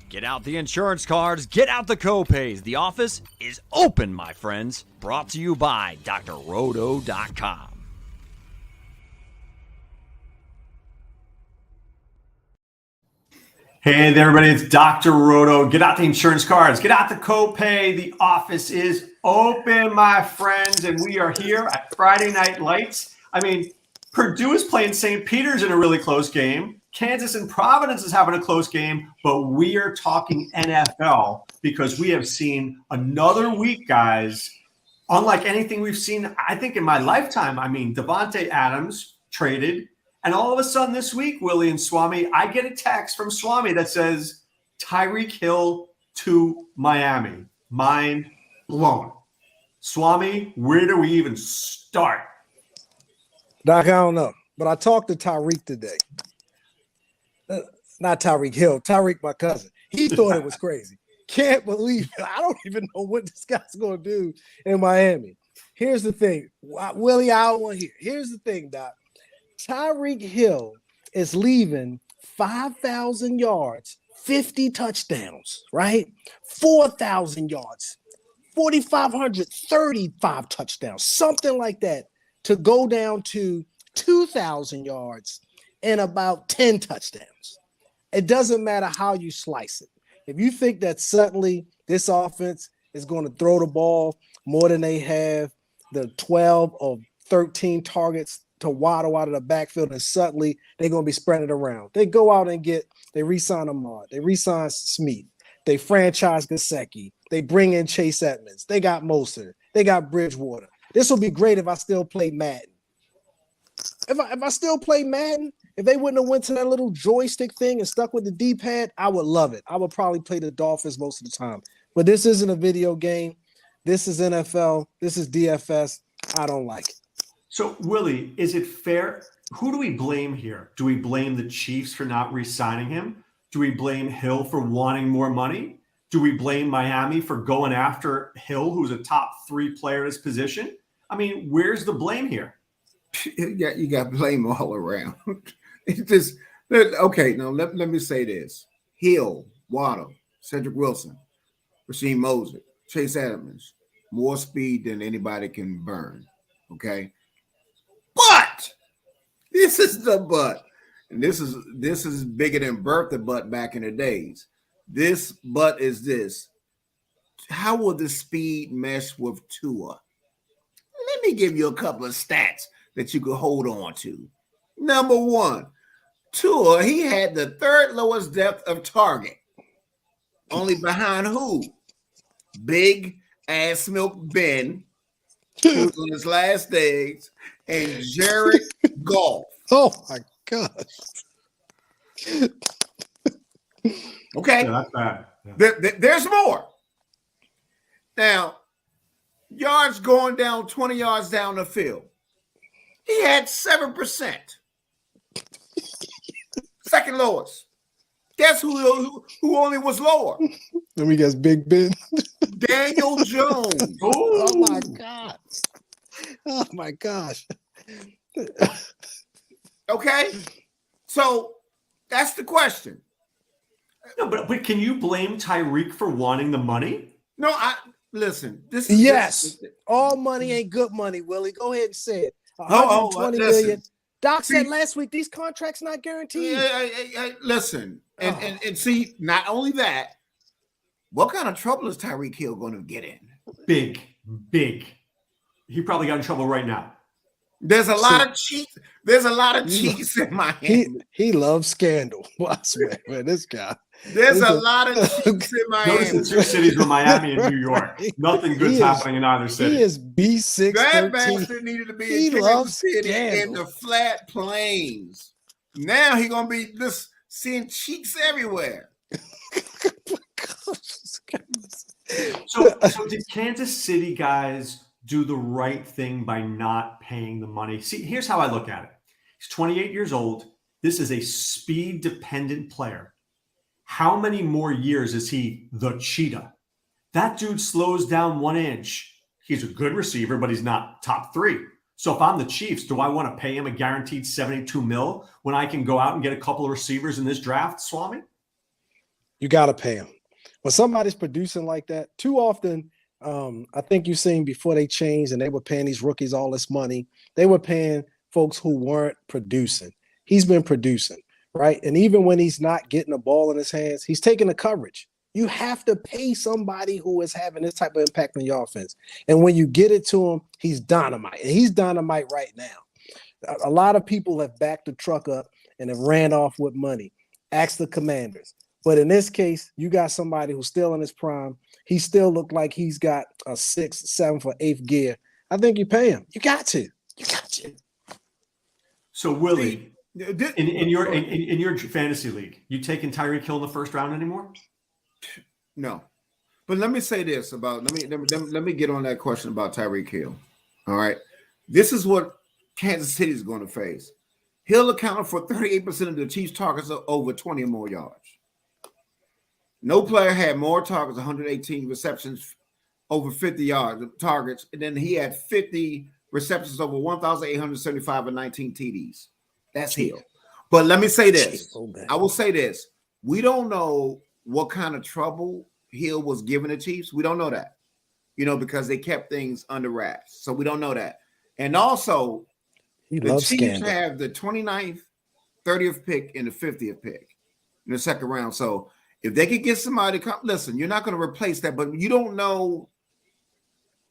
Get out the insurance cards, get out the copays. The office is open, my friends. Brought to you by drroto.com. Hey there, everybody. It's Dr. Roto. Get out the insurance cards. Get out the copay. The office is open, my friends. And we are here at Friday Night Lights. I mean, Purdue is playing St. Peter's in a really close game. Kansas and Providence is having a close game. But we are talking NFL because we have seen another week, guys, unlike anything we've seen, I think, in my lifetime. I mean, Devontae Adams traded. And all of a sudden this week, Willie and Swame, I get a text from Swame that says, Tyreek Hill to Miami. Mind blown. Swame, where do we even start? Doc, I don't know. But I talked to Tyreek today. Not Tyreek Hill. Tyreek, my cousin. He thought it was crazy. Can't believe it. I don't even know what this guy's going to do in Miami. Here's the thing. Willie, I don't want to hear. Here's the thing, Doc. Tyreek Hill is leaving 5,000 yards, 50 touchdowns, right? 4,000 yards, 4,500, 35 touchdowns, something like that, to go down to 2,000 yards and about 10 touchdowns. It doesn't matter how you slice it. If you think that suddenly this offense is going to throw the ball more than they have, the 12 or 13 targets to waddle out of the backfield, and suddenly they're going to be spreading it around. They go out and they re-sign Ahmad, they re-sign Smith, they franchise Gesicki, they bring in Chase Edmonds, they got Mostert, they got Bridgewater. This will be great if I still play Madden. If I still play Madden, if they wouldn't have went to that little joystick thing and stuck with the D-pad, I would love it. I would probably play the Dolphins most of the time. But this isn't a video game. This is NFL. This is DFS. I don't like it. So, Willie, is it fair? Who do we blame here? Do we blame the Chiefs for not re-signing him? Do we blame Hill for wanting more money? Do we blame Miami for going after Hill, who's a top 3 player in his position? I mean, where's the blame here? You got blame all around. It's just, okay, now let me say this. Hill, Waddle, Cedric Wilson, Rasheem Mostert, Chase Edmonds, more speed than anybody can burn, okay? But this is the but, and this is bigger than Bertha butt back in the days. This but is this. How will the speed mesh with Tua? Let me give you a couple of stats that you could hold on to. Number one, Tua, he had the 3rd lowest depth of target. Only behind who? Big ass milk Ben, who's on his last days, and Jared Goff. Oh my gosh. Okay. Yeah, that's bad. Yeah. There's more. Now, yards going down 20 yards down the field. He had 7%. Second lowest. Guess who only was lower? Let me guess, Big Ben. Daniel Jones. Oh my God. Oh my gosh. Okay. So that's the question. No, but can you blame Tyreek for wanting the money? No, listen. Yes. All money ain't good money, Willie. Go ahead and say it. 120 million. Doc said last week these contracts not guaranteed. Listen, and see, not only that, what kind of trouble is Tyreek Hill going to get in? Big. He probably got in trouble right now. There's a lot of cheats. There's a lot of cheats in Miami. He loves scandal. Well, I swear, man, this guy. There's a lot of cheats in Miami. Notice the 2 cities were Miami and New York. Nothing good's happening in either city. He is B6. That bastard needed to be in Kansas City in the flat plains. Now he's gonna be just seeing cheeks everywhere. So did Kansas City guys do the right thing by not paying the money? See, here's how I look at it. He's 28 years old. This is a speed-dependent player. How many more years is he the cheetah? That dude slows down 1 inch. He's a good receiver, but he's not top 3. So if I'm the Chiefs, do I want to pay him a guaranteed 72 mil when I can go out and get a couple of receivers in this draft, Swami? You got to pay him. When somebody's producing like that, too often, I think you've seen before they changed and they were paying these rookies all this money, they were paying folks who weren't producing. He's been producing, right? And even when he's not getting a ball in his hands, he's taking the coverage. You have to pay somebody who is having this type of impact on your offense. And when you get it to him, he's dynamite. And he's dynamite right now. A lot of people have backed the truck up and have ran off with money. Ask the Commanders. But in this case, you got somebody who's still in his prime. He still looked like he's got a 6th, 7th, or 8th gear. I think you pay him. You got to. You got to. So, Willie, in your fantasy league, you taking Tyreek Hill in the first round anymore? No, but let me say this about let me get on that question about Tyreek Hill. All right, this is what Kansas City is going to face. Hill accounted for 38% of the Chiefs' targets over 20 or more yards. No player had more targets, 118 receptions over 50 yards targets, and then he had 50 receptions over 1,875 and 19 TDs. That's Hill. But let me say this. I will say this. We don't know what kind of trouble Hill was giving the Chiefs. We don't know that, because they kept things under wraps. So we don't know that. And also, the Chiefs have the 29th, 30th pick, and the 50th pick in the second round. So if they could get somebody to come, listen, you're not going to replace that, but you don't know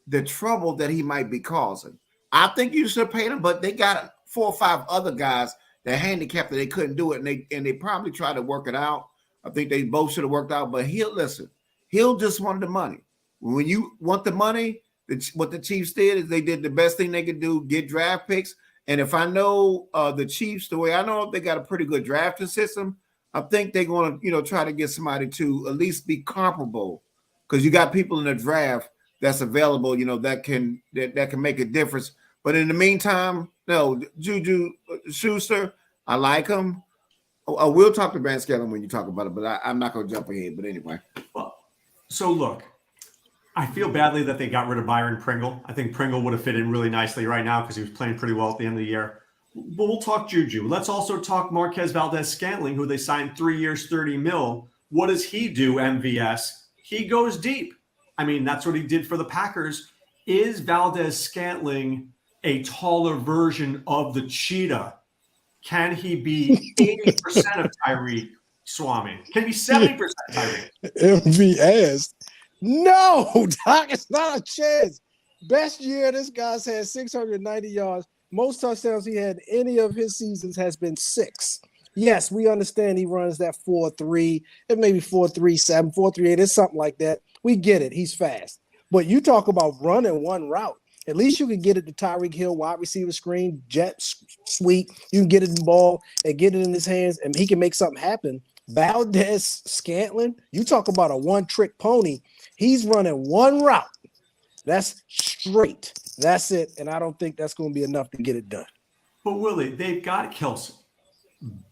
the trouble that he might be causing. I think you should pay him, but they got 4 or 5 other guys that handicapped that they couldn't do it, and they probably tried to work it out. I think they both should have worked out, but Hill just wanted the money. When you want the money, what the Chiefs did is they did the best thing they could do, get draft picks. And if I know the Chiefs, the way I know they got a pretty good drafting system, I think they're going to, try to get somebody to at least be comparable, because you got people in the draft that's available, that can make a difference. But in the meantime, no, Juju Schuster, I like him. We'll talk to Van Scanlon when you talk about it, but I'm not going to jump ahead. But anyway. Well, so look, I feel badly that they got rid of Byron Pringle. I think Pringle would have fit in really nicely right now because he was playing pretty well at the end of the year. But we'll talk Juju. Let's also talk Marquez Valdez-Scantling, who they signed 3 years, 30 mil. What does he do, MVS? He goes deep. I mean, that's what he did for the Packers. Is Valdez-Scantling a taller version of the cheetah? Can he be 80% of Tyreek, Swami? Can he be 70% Tyreek? MVS? No, Doc, it's not a chance. Best year this guy's had 690 yards. Most touchdowns he had any of his seasons has been 6. Yes, we understand he runs that 4.3, and maybe 4.37, 4.38, it's something like that. We get it. He's fast. But you talk about running one route. At least you can get it to Tyreek Hill, wide receiver screen, jet sweep. You can get it in the ball and get it in his hands, and he can make something happen. Valdez-Scantling, you talk about a one-trick pony. He's running one route. That's straight. That's it. And I don't think that's going to be enough to get it done. But, Willie, they've got Kelce,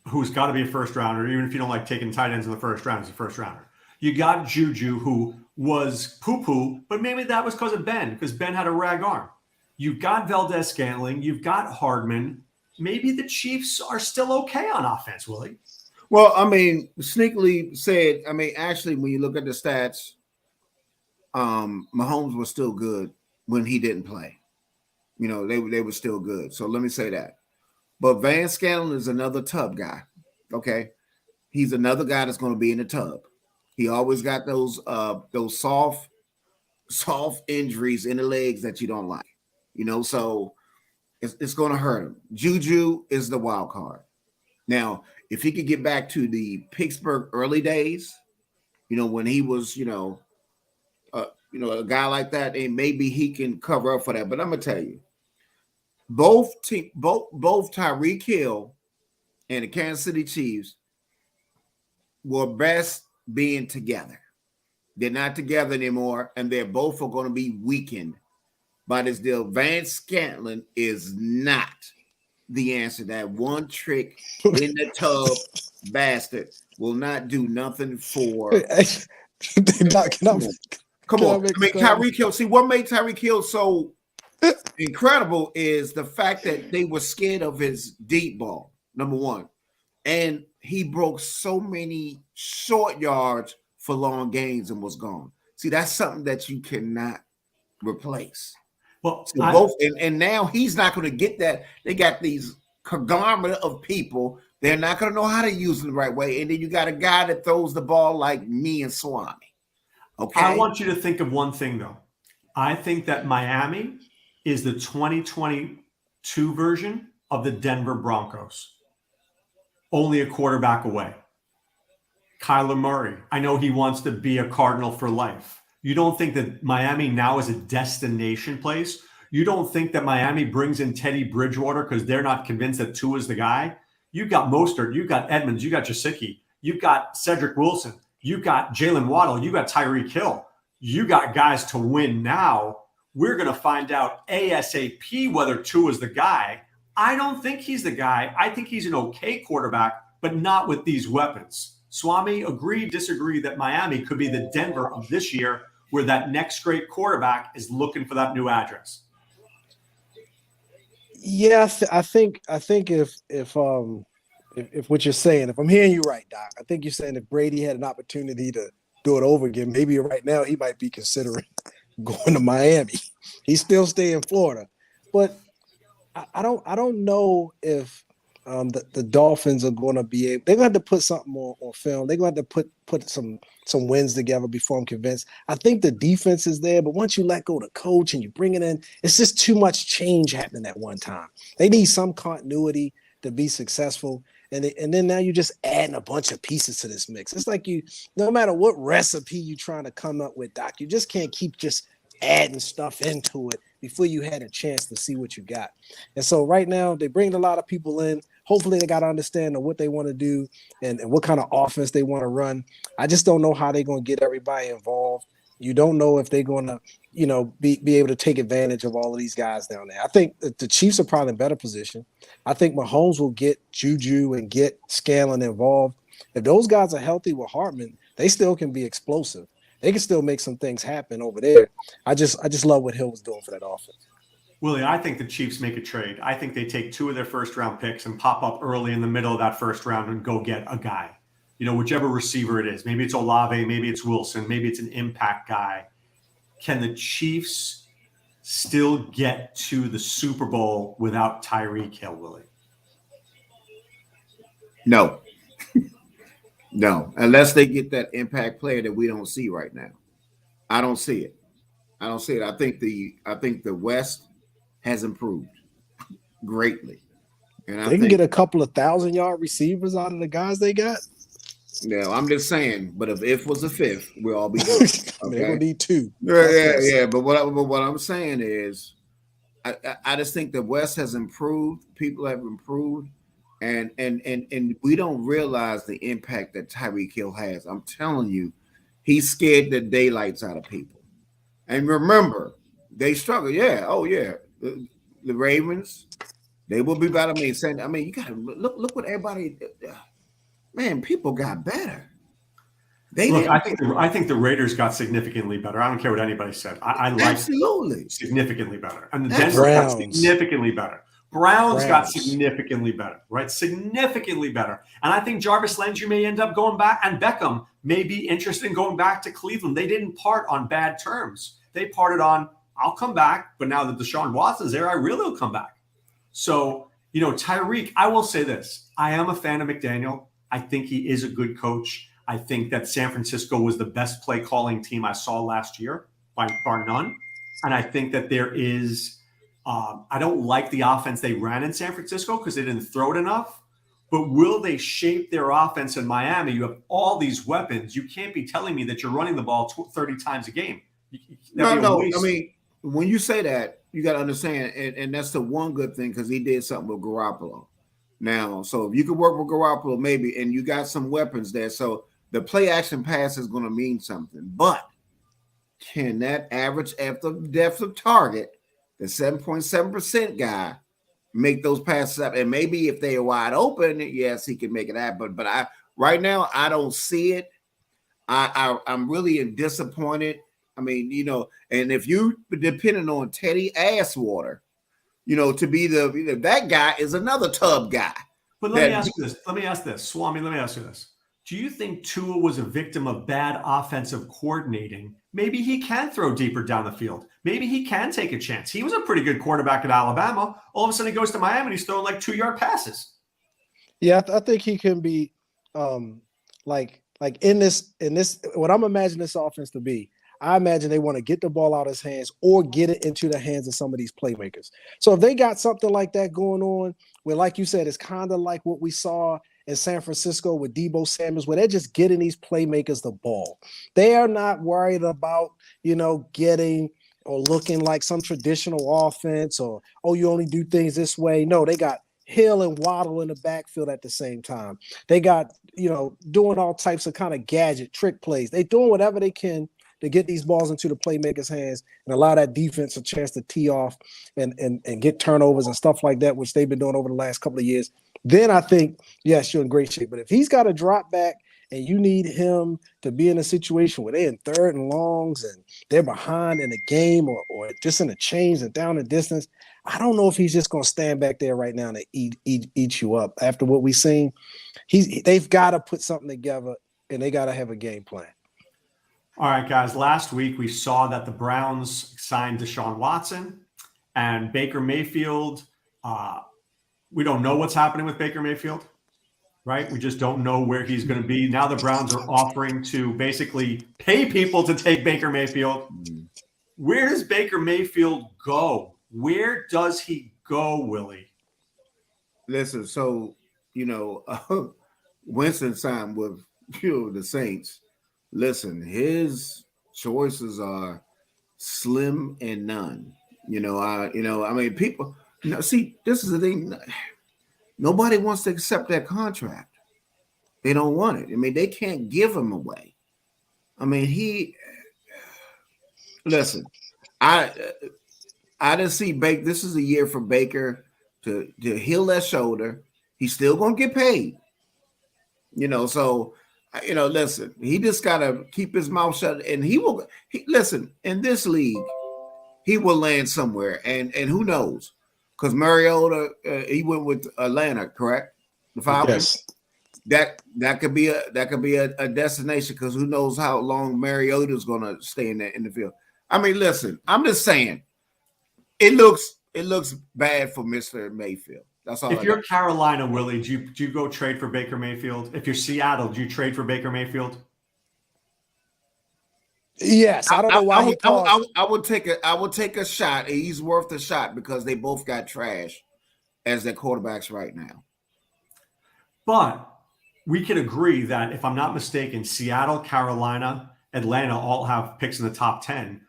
who's got to be a first-rounder, even if you don't like taking tight ends in the first round, he's a first-rounder. You got Juju, who was poo-poo, but maybe that was because of Ben, because Ben had a rag arm. You've got Valdez-Scantling. You've got Hardman. Maybe the Chiefs are still okay on offense, Willie. Well, I mean, sneakily said, actually, when you look at the stats, Mahomes was still good when he didn't play. They were still good. So let me say that. But Van Scanlon is another tub guy, okay? He's another guy that's going to be in the tub. He always got those soft injuries in the legs that you don't like, so it's going to hurt him. Juju is the wild card. Now, if he could get back to the Pittsburgh early days, when he was, a guy like that, and maybe he can cover up for that. But I'm gonna tell you, both Tyreek Hill and the Kansas City Chiefs were best being together. They're not together anymore, and they're both are going to be weakened by this deal. Van Scanlon is not the answer. That one trick in the tub bastard will not do nothing for. Come on. Tyreek Hill. See, what made Tyreek Hill so incredible is the fact that they were scared of his deep ball, number one. And he broke so many short yards for long gains and was gone. See, that's something that you cannot replace. Well, So both and now he's not going to get that. They got these conglomerate of people. They're not going to know how to use it the right way. And then you got a guy that throws the ball like me and Swame. Okay. I want you to think of one thing, though. I think that Miami is the 2022 version of the Denver Broncos. Only a quarterback away. Kyler Murray. I know he wants to be a Cardinal for life. You don't think that Miami now is a destination place? You don't think that Miami brings in Teddy Bridgewater because they're not convinced that Tua is the guy? You've got Mostert, you've got Edmonds, you've got Gesicki, you've got Cedric Wilson, you've got Jalen Waddle, you've got Tyreek Hill. You got guys to win now. We're going to find out ASAP whether Tua is the guy. I don't think he's the guy. I think he's an okay quarterback, but not with these weapons. Swami, agree, disagree that Miami could be the Denver of this year, where that next great quarterback is looking for that new address. Yeah, I think if what you're saying, if I'm hearing you right, Doc, I think you're saying if Brady had an opportunity to do it over again, maybe right now he might be considering going to Miami. He's still staying in Florida, but I don't know if the Dolphins are going to be able. They're going to have to put something on film. They're going to have to put some wins together before I'm convinced. I think the defense is there, but once you let go of the coach and you bring it in, it's just too much change happening at one time. They need some continuity to be successful. And then now you're just adding a bunch of pieces to this mix. It's like no matter what recipe you're trying to come up with, Doc, you just can't keep just adding stuff into it before you had a chance to see what you got. And so right now they bring a lot of people in. Hopefully they got to understand what they want to do and what kind of offense they want to run. I just don't know how they're going to get everybody involved. You don't know if they're going to, be able to take advantage of all of these guys down there. I think that the Chiefs are probably in better position. I think Mahomes will get Juju and get Scanlon involved. If those guys are healthy with Hartman, they still can be explosive. They can still make some things happen over there. I just love what Hill was doing for that offense. Willie, I think the Chiefs make a trade. I think they take 2 of their first-round picks and pop up early in the middle of that first round and go get a guy. Whichever receiver it is. Maybe it's Olave, maybe it's Wilson, maybe it's an impact guy. Can the Chiefs still get to the Super Bowl without Tyreek Hill, Willie? No. No, unless they get that impact player that we don't see right now. I don't see it. I think the West has improved greatly. And they can get a couple of 1,000-yard receivers out of the guys they got. No, I'm just saying. But if was a fifth, we'll all be good. Okay? They're gonna need 2. Yeah. But what I'm saying is, I just think the West has improved. People have improved, and we don't realize the impact that Tyreek Hill has. I'm telling you, he scared the daylights out of people. And remember, they struggle. Yeah. Oh yeah. The Ravens, they will be better. I mean, you gotta look what everybody. Man, people got better. I think the Raiders got significantly better. I don't care what anybody said. I like absolutely significantly better, and the Denver got significantly better. Browns got significantly better, right? Significantly better. And I think Jarvis Landry may end up going back, and Beckham may be interested in going back to Cleveland. They didn't part on bad terms. They parted on, I'll come back, but now that Deshaun Watson's there, I really will come back. So, Tyreek, I will say this. I am a fan of McDaniel. I think he is a good coach. I think that San Francisco was the best play calling team I saw last year, by bar none. And I think that there is I don't like the offense they ran in San Francisco because they didn't throw it enough. But will they shape their offense in Miami? You have all these weapons. You can't be telling me that you're running the ball 30 times a game. No. I mean, when you say that, you got to understand, and that's the one good thing because he did something with Garoppolo. Now, so if you could work with Garoppolo, maybe, and you got some weapons there, so the play action pass is going to mean something. But can that average depth of target, the 7.7% guy, make those passes up? And maybe if they are wide open, yes, he can make it happen. But right now, I don't see it. I'm really disappointed I mean, and if you depending on Teddy Asswater, to be that guy is another tub guy. But let me ask this, Swami. Let me ask you this: do you think Tua was a victim of bad offensive coordinating? Maybe he can throw deeper down the field. Maybe he can take a chance. He was a pretty good quarterback at Alabama. All of a sudden, he goes to Miami and he's throwing like 2-yard passes. Yeah, I think he can be like in this. What I'm imagining this offense to be. I imagine they want to get the ball out of his hands or get it into the hands of some of these playmakers. So if they got something like that going on, where, like you said, it's kind of like what we saw in San Francisco with Deebo Samuels, where they're just getting these playmakers the ball. They are not worried about, getting or looking like some traditional offense or, you only do things this way. No, they got Hill and Waddle in the backfield at the same time. They got, doing all types of kind of gadget trick plays. They're doing whatever they can to get these balls into the playmakers' hands and allow that defense a chance to tee off and get turnovers and stuff like that, which they've been doing over the last couple of years. Then I think, yes, you're in great shape. But if he's got to drop back and you need him to be in a situation where they're in 3rd and longs and they're behind in a game or just in a change and down the distance, I don't know if he's just going to stand back there right now and eat you up. After what we've seen, they've got to put something together and they got to have a game plan. All right, guys. Last week, we saw that the Browns signed Deshaun Watson and Baker Mayfield. We don't know what's happening with Baker Mayfield, right? We just don't know where he's going to be. Now the Browns are offering to basically pay people to take Baker Mayfield. Where does Baker Mayfield go? Where does he go, Willie? Listen, so, Winston signed with the Saints. Listen, his choices are slim and none. People. See, this is the thing. Nobody wants to accept that contract. They don't want it. I mean, they can't give him away. I mean, listen. I didn't see Baker. This is a year for Baker to heal that shoulder. He's still gonna get paid. So. Listen, he just got to keep his mouth shut and listen, in this league, he will land somewhere. And who knows? Because Mariota, he went with Atlanta, correct? The Falcons. Yes. That could be a destination because who knows how long Mariota is going to stay in the field. I mean, listen, I'm just saying it looks bad for Mr. Mayfield. That's all. If you're Carolina, Willie, do you go trade for Baker Mayfield? If you're Seattle, do you trade for Baker Mayfield? Yes, I don't know why I would take a shot. He's worth a shot because they both got trash as their quarterbacks right now. But we can agree that if I'm not mistaken, Seattle, Carolina, Atlanta all have picks in the top 10.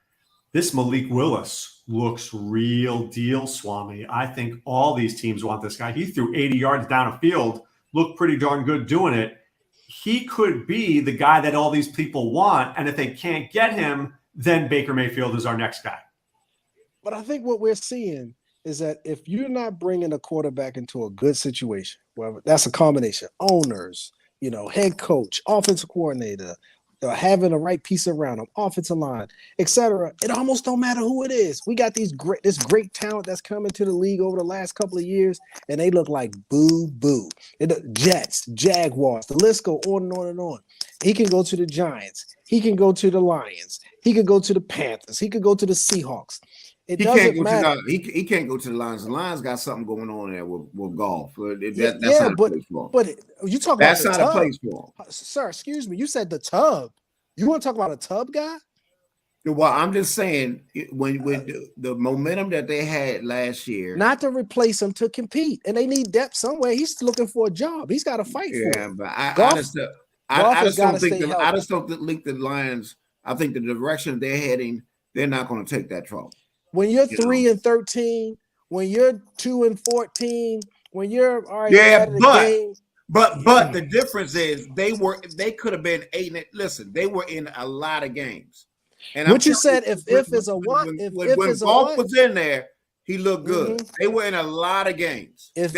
This Malik Willis looks real deal, Swami. I think all these teams want this guy. He threw 80 yards down a field, looked pretty darn good doing it. He could be the guy that all these people want, and if they can't get him, then Baker Mayfield is our next guy. But I think what we're seeing is that if you're not bringing a quarterback into a good situation, well, that's a combination. Owners, head coach, offensive coordinator, having the right piece around them, offensive line, etc. It almost don't matter who it is. We got this great talent that's coming to the league over the last couple of years, and they look like boo. Jets, Jaguars, the list go on and on and on. He can go to the Giants. He can go to the Lions. He could go to the Panthers. He could go to the Seahawks. He can't go to the Lions. The Lions got something going on there with golf. But you talk about that's not a place for him. Sir, excuse me. You said the tub. You want to talk about a tub guy? Well, I'm just saying when the momentum that they had last year, not to replace him, to compete, and they need depth somewhere. He's looking for a job. He's got to fight for it. Yeah, but I just don't think the Lions. I think the direction they're heading, they're not going to take that trouble. When you're 3-13, when you're 2-14, when you're all right, but the difference is they could have been 8. Listen, they were in a lot of games. And what you said, if is a one, when Golf was in there, he looked good. Mm-hmm. They were in a lot of games. If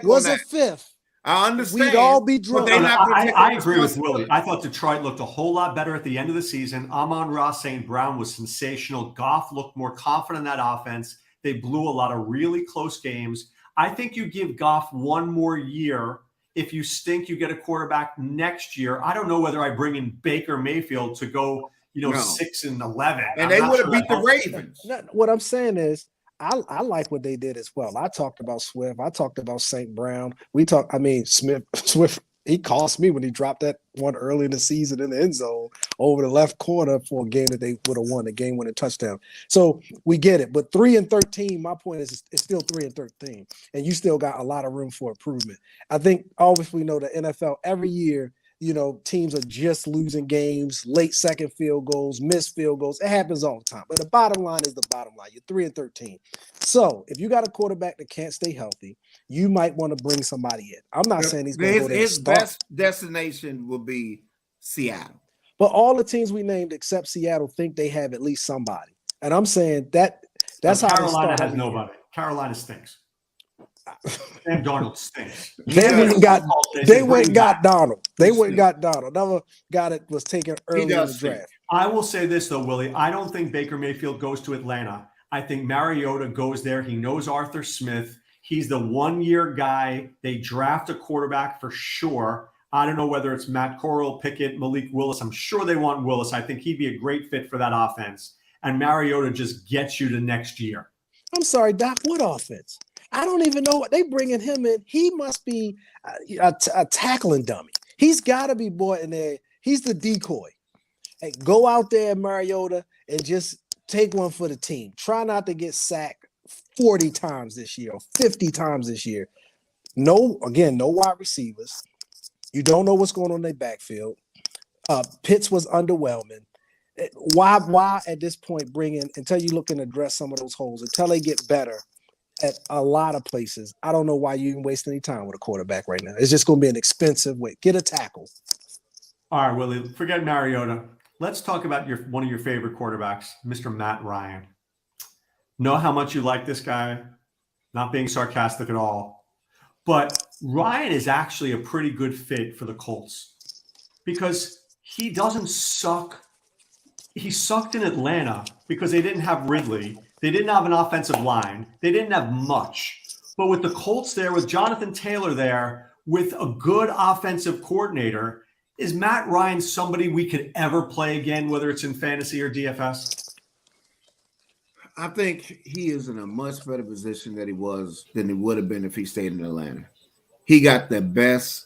was a fifth, I understand. We'd all be but drunk. they're not gonna take I the agree with responsibility. Willie. I thought Detroit looked a whole lot better at the end of the season. Amon-Ra St. Brown was sensational. Goff looked more confident in that offense. They blew a lot of really close games. I think you give Goff one more year. If you stink, you get a quarterback next year. I don't know whether I bring in Baker Mayfield to go, No. 6-11. And they would have beat the Ravens. What I'm saying is, I like what they did as well. I talked about Swift. I talked about St. Brown. Swift, he cost me when he dropped that one early in the season in the end zone over the left corner for a game that they would have won, a game-winning touchdown. So we get it. But 3-13, my point is it's still 3-13, and you still got a lot of room for improvement. I think obviously we know the NFL every year, teams are just losing games, late second field goals, missed field goals. It happens all the time. But the bottom line is the bottom line. You're 3-13. So if you got a quarterback that can't stay healthy, you might want to bring somebody in. I'm not saying he's going to go there. His best destination will be Seattle. But all the teams we named except Seattle think they have at least somebody. And I'm saying that's how Carolina has nobody. Carolina stinks. Sam Darnold stinks. They went and got Donald. They went and got Donald. Another guy that was taken early in the draft. I will say this, though, Willie. I don't think Baker Mayfield goes to Atlanta. I think Mariota goes there. He knows Arthur Smith. He's the one-year guy. They draft a quarterback for sure. I don't know whether it's Matt Corral, Pickett, Malik Willis. I'm sure they want Willis. I think he'd be a great fit for that offense. And Mariota just gets you to next year. I'm sorry, Doc. What offense? I don't even know what they bringing him in. He must be a tackling dummy. He's got to be brought in there. He's the decoy. Hey, go out there, Mariota, and just take one for the team. Try not to get sacked 40 times this year or 50 times this year. No wide receivers. You don't know what's going on in their backfield. Pitts was underwhelming. Why at this point bring in until you look and address some of those holes, until they get better at a lot of places? I don't know why you even waste any time with a quarterback right now. It's just going to be an expensive way. Get a tackle. All right, Willie, forget Mariota. Let's talk about one of your favorite quarterbacks, Mr. Matt Ryan. Know how much you like this guy. Not being sarcastic at all. But Ryan is actually a pretty good fit for the Colts because he doesn't suck. He sucked in Atlanta because they didn't have Ridley. They didn't have an offensive line. They didn't have much. But with the Colts there, with Jonathan Taylor there, with a good offensive coordinator, is Matt Ryan somebody we could ever play again, whether it's in fantasy or DFS? I think he is in a much better position than he would have been if he stayed in Atlanta. He got the best.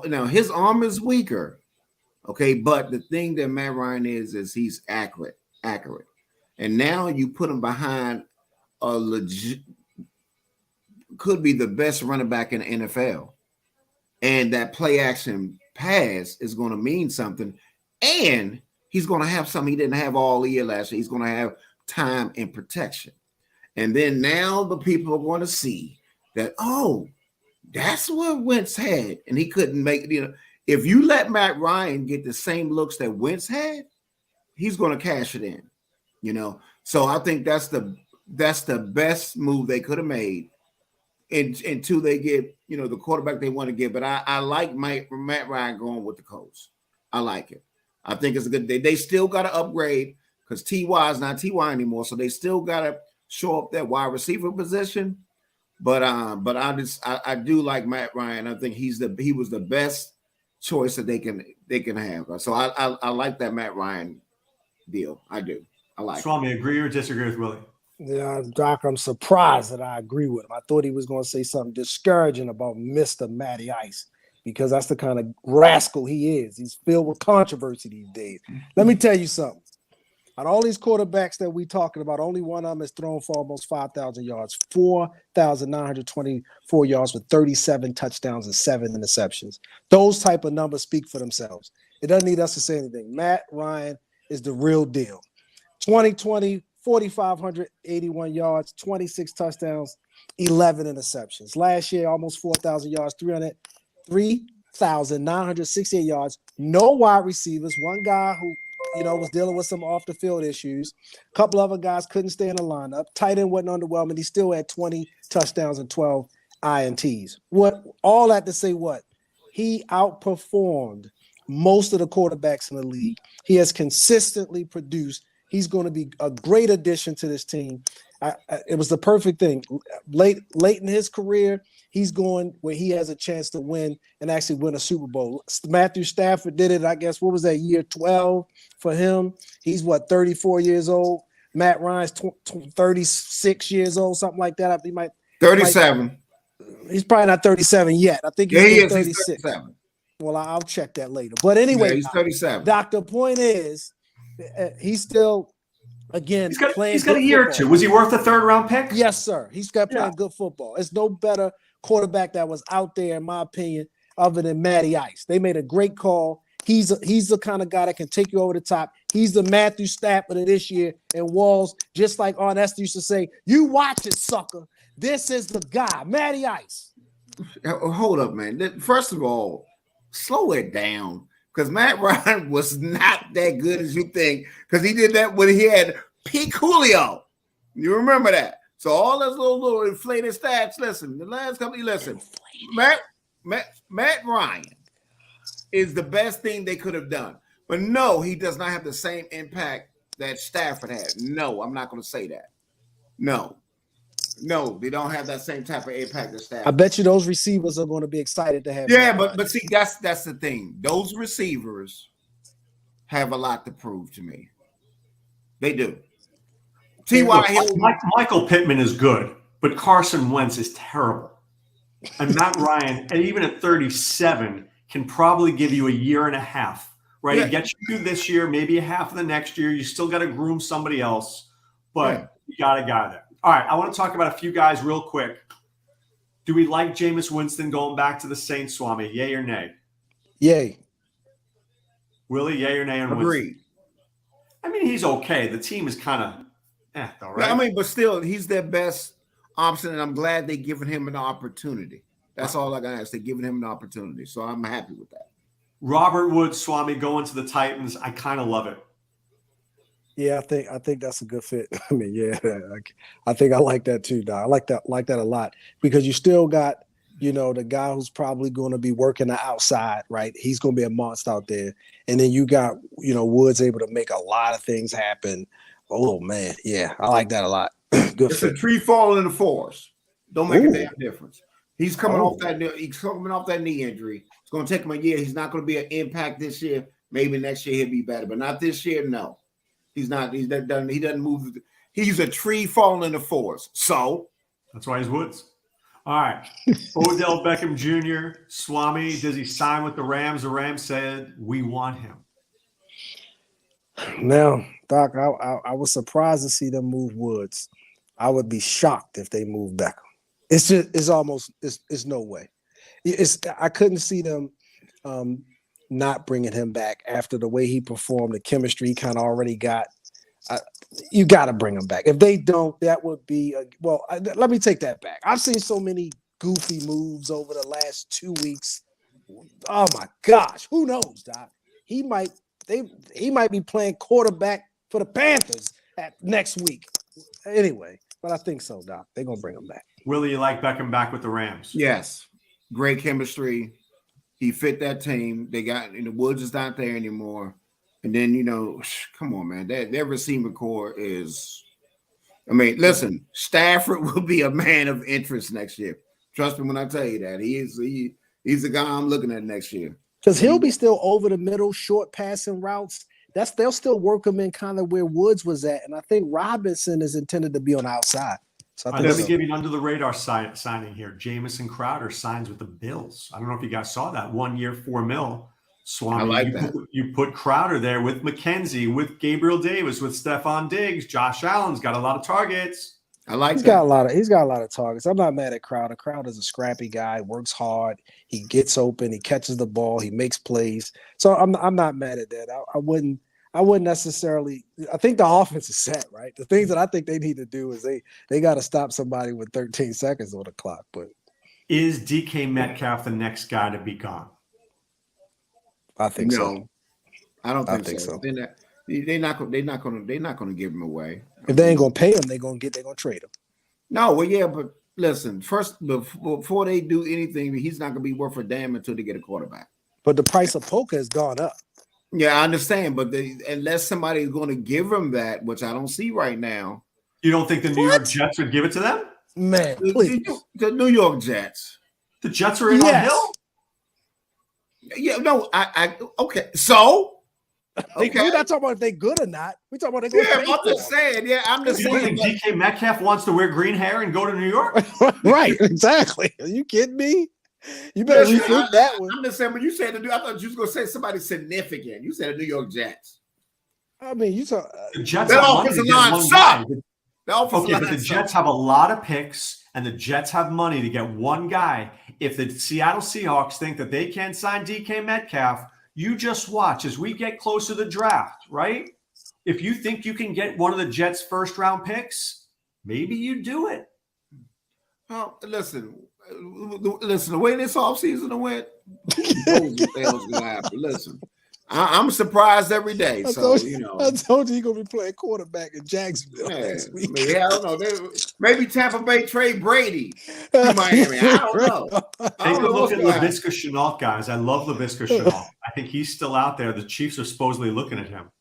Now, his arm is weaker, okay? But the thing that Matt Ryan is he's accurate. And now you put him behind a legit, could be the best running back in the NFL. And that play action pass is going to mean something. And he's going to have something he didn't have all year last year. He's going to have time and protection. And then now the people are going to see that, that's what Wentz had. And he couldn't make it. If you let Matt Ryan get the same looks that Wentz had, he's going to cash it in. So I think that's the best move they could have made until they get, the quarterback they want to get. But I like Matt Ryan going with the Colts. I like it. I think it's a good day. They still got to upgrade because T.Y. is not T.Y. anymore. So they still got to show up that wide receiver position. But I do like Matt Ryan. I think he was the best choice that they can have. So I like that Matt Ryan deal. I do. I like Swame, agree or disagree with Willie? Yeah, Doc, I'm surprised that I agree with him. I thought he was going to say something discouraging about Mr. Matty Ice because that's the kind of rascal he is. He's filled with controversy these days. Let me tell you something. Out of all these quarterbacks that we talking about, only one of them has thrown for almost 5,000 yards, 4,924 yards with 37 touchdowns and 7 interceptions. Those type of numbers speak for themselves. It doesn't need us to say anything. Matt Ryan is the real deal. 2020, 4,581 yards, 26 touchdowns, 11 interceptions. Last year, almost 4,000 yards, 3,968 yards. No wide receivers. One guy who was dealing with some off the field issues. A couple other guys couldn't stay in the lineup. Tight end wasn't underwhelming. He still had 20 touchdowns and 12 INTs. What all that to say what? He outperformed most of the quarterbacks in the league. He has consistently produced. He's going to be a great addition to this team. It was the perfect thing. Late in his career, he's going where he has a chance to win and actually win a Super Bowl. Matthew Stafford did it, I guess. What was that, year 12 for him? He's 34 years old. Matt Ryan's 36 years old, something like that. He might 37. He's probably not 37 yet. I think He is. 36. He's 37. Well, I'll check that later. But anyway, he's 37. Doctor, point is, he's still, again, playing. He's got a year or two. Was he worth a third-round pick? Yes, sir. He's got playing good football. There's no better quarterback that was out there, in my opinion, other than Matty Ice. They made a great call. He's the kind of guy that can take you over the top. He's the Matthew Stafford of this year. And Walls, just like Arnett used to say, you watch it, sucker. This is the guy, Matty Ice. Hold up, man. First of all, slow it down, because Matt Ryan was not that good as you think, because he did that when he had peak Julio. You remember that? So all those little inflated stats. Listen, the last couple. Listen, Matt Ryan is the best thing they could have done, but no, he does not have the same impact that Stafford had. No, I'm not going to say that. No, they don't have that same type of impact as Stafford. I bet you those receivers are going to be excited to have. Yeah, but see, that's the thing. Those receivers have a lot to prove to me. They do. T.Y. Hill. Michael Pittman is good, but Carson Wentz is terrible. And Matt Ryan, and even at 37, can probably give you a year and a half, right? Yeah. He gets you through this year, maybe a half of the next year. You still got to groom somebody else, but you got a guy there. All right, I want to talk about a few guys real quick. Do we like Jameis Winston going back to the Saints, Swami? Yay or nay? Yay. Willie, yay or nay on Winston? Agreed. I mean, he's okay. The team is kind of though, right? I mean, but still, he's their best option, and I'm glad they're giving him an opportunity. That's all I got to ask. They're giving him an opportunity, so I'm happy with that. Robert Woods, Swami, going to the Titans. I kind of love it. Yeah, I think that's a good fit. I mean, yeah, I think I like that too, Doc. I like that a lot, because you still got, the guy who's probably going to be working the outside, right? He's going to be a monster out there. And then you got, Woods able to make a lot of things happen. Oh man, yeah, I like that a lot. Good It's fit. a tree falling in the forest. Don't make a damn difference. He's coming off that. He's coming off that knee injury. It's going to take him a year. He's not going to be an impact this year. Maybe next year he'll be better, but not this year. No, he's not. He doesn't move. He's a tree falling in the forest. So that's why he's Woods. All right, Odell Beckham Jr., Swami. Does he sign with the Rams? The Rams said we want him. Now, Doc, I was surprised to see them move Woods. I would be shocked if they move Beckham. It's no way. I couldn't see them not bringing him back after the way he performed, the chemistry he kind of already got. You got to bring him back. If they don't, that would be let me take that back. I've seen so many goofy moves over the last 2 weeks. Oh my gosh, who knows, Doc? He might be playing quarterback for the Panthers next week. Anyway, but I think so, Doc. They're gonna bring him back. Willie, you like Beckham back with the Rams? yes, great chemistry. He fit that team. They got the Woods is not there anymore. And then, come on, man. Their receiver core is, listen, Stafford will be a man of interest next year. Trust me when I tell you that. He's the guy I'm looking at next year. Because he'll be still over the middle, short passing routes. They'll still work him in kind of where Woods was at. And I think Robinson is intended to be on the outside. So Let me give you an under the radar signing here. Jamison Crowder signs with the Bills. I don't know if you guys saw that. 1 year, $4 million. Swami, I like that. You put Crowder there with McKenzie, with Gabriel Davis, with Stephon Diggs. Josh Allen's got a lot of targets. I like he's that. Got a lot of targets. I'm not mad at Crowder. Crowder's a scrappy guy, works hard. He gets open. He catches the ball. He makes plays. So I'm not mad at that. I wouldn't necessarily. I think the offense is set, right? The things that I think they need to do is they got to stop somebody with 13 seconds on the clock. But is DK Metcalf the next guy to be gone? I think so. I don't think so. They're not going to give him away. If they ain't going to pay him, they're going to trade him. No, well, yeah, but listen, first before they do anything, he's not going to be worth a damn until they get a quarterback. But the price of Polka has gone up. Yeah, I understand, but unless somebody is going to give him that, which I don't see right now. You don't think the New York Jets would give it to them? Man, please. The New York Jets. The Jets are in on Hill? Yeah, no, I okay. So Okay. We're not talking about if they're good or not. We're talking about they're going to I'm just saying. Yeah, I'm just You saying. think DK Metcalf wants to wear green hair and go to New York? Right, exactly. Are you kidding me? You better rethink that one. I'm just saying when you said I thought you was going to say somebody significant. You said the New York Jets. I mean, you saw the Jets. That offensive line sucked. Okay, but the Jets have a lot of picks, and the Jets have money to get one guy. If the Seattle Seahawks think that they can't sign DK Metcalf, you just watch as we get close to the draft, right? If you think you can get one of the Jets' first-round picks, maybe you do it. Well, listen. The way this offseason went, listen. I'm surprised every day. I told you you're gonna be playing quarterback in Jacksonville next week. I don't know. Maybe Tampa Bay trade Brady to Miami. I don't know. Take a look at Laviska Shenault, guys. I love Laviska Shenault. I think he's still out there. The Chiefs are supposedly looking at him.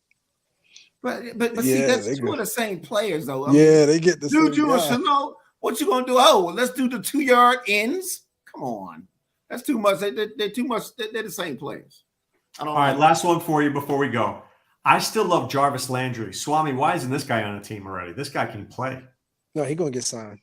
But see, that's two of the same players, though. They get the Juju and Shenault. What you gonna do? Oh, let's do the 2-yard ends. Come on, that's too much. They're too much. They're the same players. All right, last one for you before we go. I still love Jarvis Landry. Swami, why isn't this guy on the team already? This guy can play. No, he's going to get signed.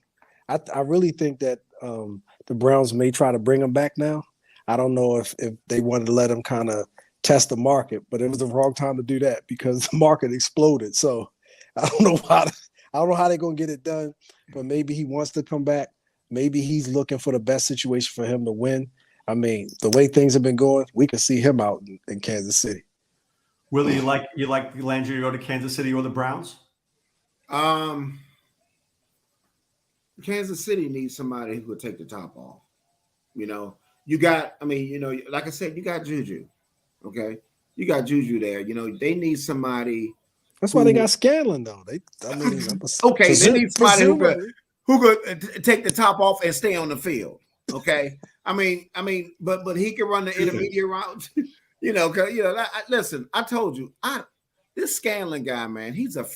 I really think that the Browns may try to bring him back now. I don't know if they wanted to let him kind of test the market, but it was the wrong time to do that because the market exploded. So I don't know how they're going to get it done, but maybe he wants to come back. Maybe he's looking for the best situation for him to win. I mean, the way things have been going, we can see him out in Kansas City. Willie, you like Landry to go to Kansas City or the Browns? Kansas City needs somebody who would take the top off. You got, like I said, you got Juju. Okay, you got Juju there. They need somebody. That's why they got Scanlon, though. They need somebody who could take the top off and stay on the field. Okay. But he can run the intermediate route. Listen, I told you, this Scanlon guy, man, he's a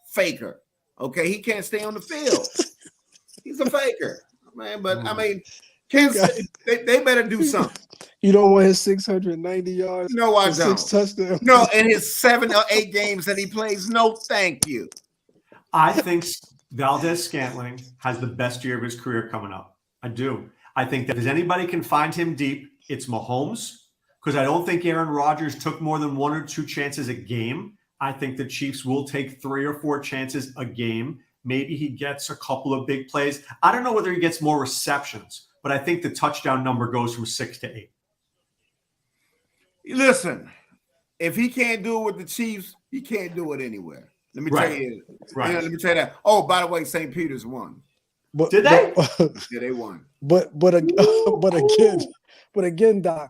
faker. Okay, he can't stay on the field. He's a faker, man. But Kansas, they better do something. You don't want his 690 yards? No, I don't. 6 touchdowns. No, in his 7 or 8 games that he plays. No, thank you. I think Valdez-Scantling has the best year of his career coming up. I do. I think that if anybody can find him deep, it's Mahomes, because I don't think Aaron Rodgers took more than 1 or 2 chances a game. I think the Chiefs will take 3 or 4 chances a game. Maybe he gets a couple of big plays. I don't know whether he gets more receptions, but I think the touchdown number goes from 6 to 8. Listen, if he can't do it with the Chiefs, he can't do it anywhere. Let me tell you. Right. Let me tell you that. Oh, by the way, St. Peter's won. Did they? Yeah, they won. But again, Doc,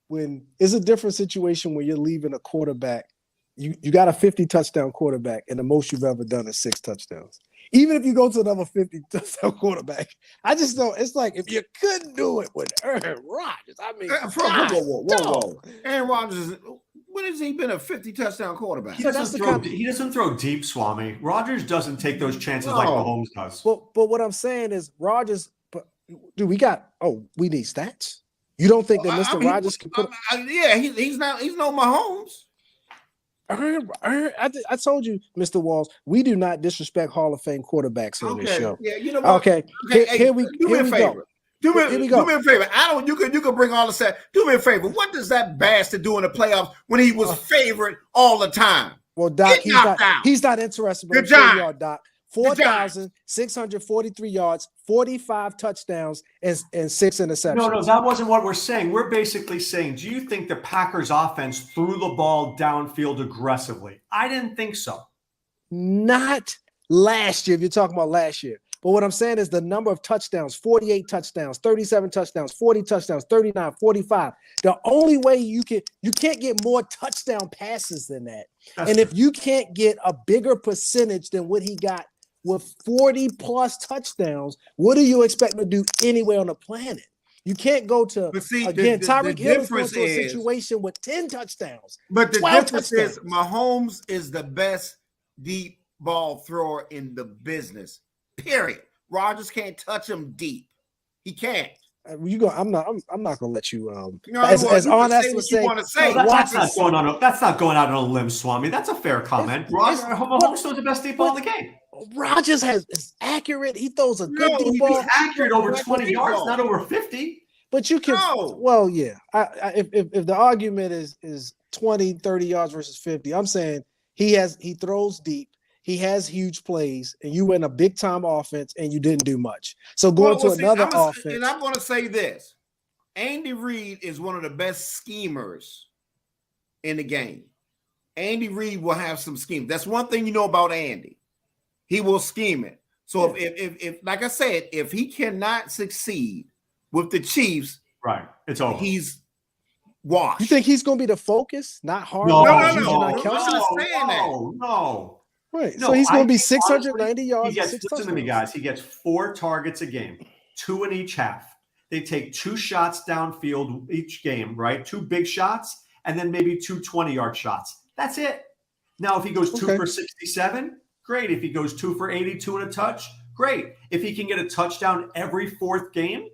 when it's a different situation when you're leaving a quarterback, you got a 50 touchdown quarterback, and the most you've ever done is 6 touchdowns. Even if you go to another 50 touchdown quarterback, I just know it's like if you couldn't do it with Aaron Rodgers. I mean, whoa. Aaron Rodgers, when has he been a 50 touchdown quarterback? He doesn't throw deep, Swami. Rodgers doesn't take those chances like Mahomes does. But what I'm saying is Rodgers. But dude, we need stats. You don't think that Mr. Rodgers can put? He's no Mahomes. I told you, Mr. Walls, we do not disrespect Hall of Fame quarterbacks on this show. Yeah, you know what? Okay, here we go. Do me a favor. You could bring all the stats. Do me a favor. What does that bastard do in the playoffs when he was favorite all the time? Well, Doc, he's not interested. But good job, Doc. 4,643 yards, 45 touchdowns, and 6 interceptions. No, that wasn't what we're saying. We're basically saying, do you think the Packers offense threw the ball downfield aggressively? I didn't think so. Not last year, if you're talking about last year. But what I'm saying is the number of touchdowns, 48 touchdowns, 37 touchdowns, 40 touchdowns, 39, 45. The only way you can't get more touchdown passes than that. And if you can't get a bigger percentage than what he got with 40 plus touchdowns. What do you expect him to do anywhere on the planet? You can't go to, But see, again, Tyreek Hill is going difference to a is- situation with 10 touchdowns. But the 12 difference touchdowns. is Mahomes is the best deep ball thrower in the business. Period. Rodgers can't touch him deep. He can't. You go. I'm not gonna let you. As honest what to you say, want to say. That's not going out on a limb, Swami. That's a fair comment. Mahomes throws the best deep ball in the game. Rodgers is accurate. He throws a good deep He's ball. accurate over 20 yards, not over 50. But you can. No. Well, yeah. If the argument is 20, 30 yards versus 50, I'm saying he throws deep. He has huge plays, and you win a big time offense, and you didn't do much. So going to another offense. And I'm going to say this: Andy Reid is one of the best schemers in the game. Andy Reid will have some schemes. That's one thing you know about Andy. He will scheme it. So if like I said, if he cannot succeed with the Chiefs, right, it's over. He's washed. You think he's going to be the focus, not hard? No. Right. No, so he's going to be think 690 yards. Listen to me, guys. He gets 4 targets a game, 2 in each half. They take 2 shots downfield each game, right? 2 big shots, and then maybe 2 20-yard shots. That's it. Now, if he goes 2 for 67, great. If he goes 2 for 82 and a touch, great. If he can get a touchdown every 4th game,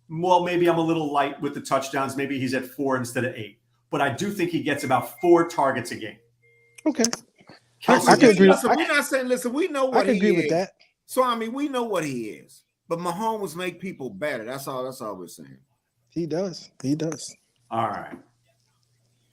well, maybe I'm a little light with the touchdowns. Maybe he's at 4 instead of 8. But I do think he gets about 4 targets a game. Okay. I can agree. We're not saying, listen, we know what he is. I can agree with that. So, I mean, we know what he is. But Mahomes make people better. That's all we're saying. He does. All right.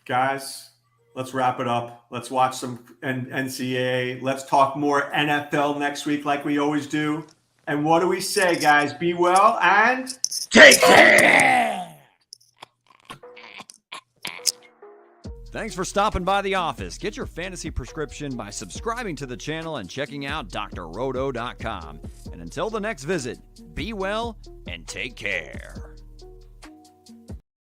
Guys, let's wrap it up. Let's watch some NCAA. Let's talk more NFL next week like we always do. And what do we say, guys? Be well and take care! Thanks for stopping by the office. Get your fantasy prescription by subscribing to the channel and checking out drroto.com. And until the next visit, be well and take care.